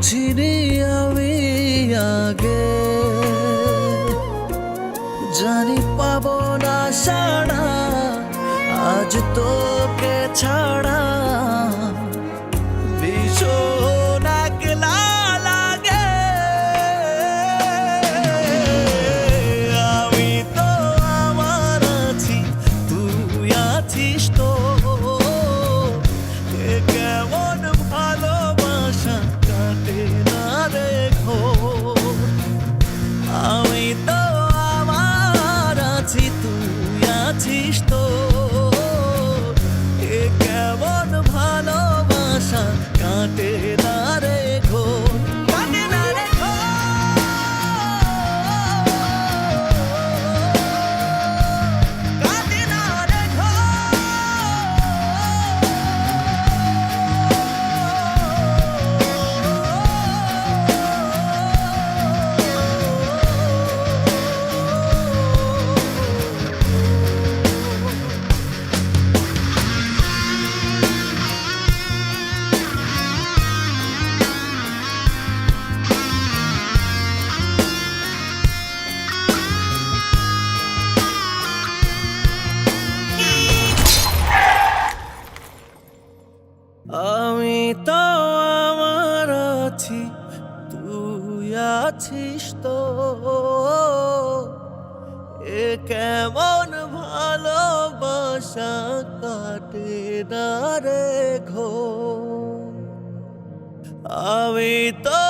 বুঝিনি আমি আগে, জানি পাবো না সাড়া আজ তোকে ছাড়া। ভীষণ একলা লাগে, আমি তো আমার আছি, তুই আছিস তো। এ কেমন ভালোবাসা কাটে না রে ঘোর। আমি তো আমার আছি, তুই আছিস তো। এ কেমন ভালোবাসা কাটে না রে ঘোর, কাটে না রে ঘোর, কাটে না রে আমি তো আমার আছি, তুই আছিস তো। এ কেমন ভালোবাসা কাটে না রে ঘোর। আমি তো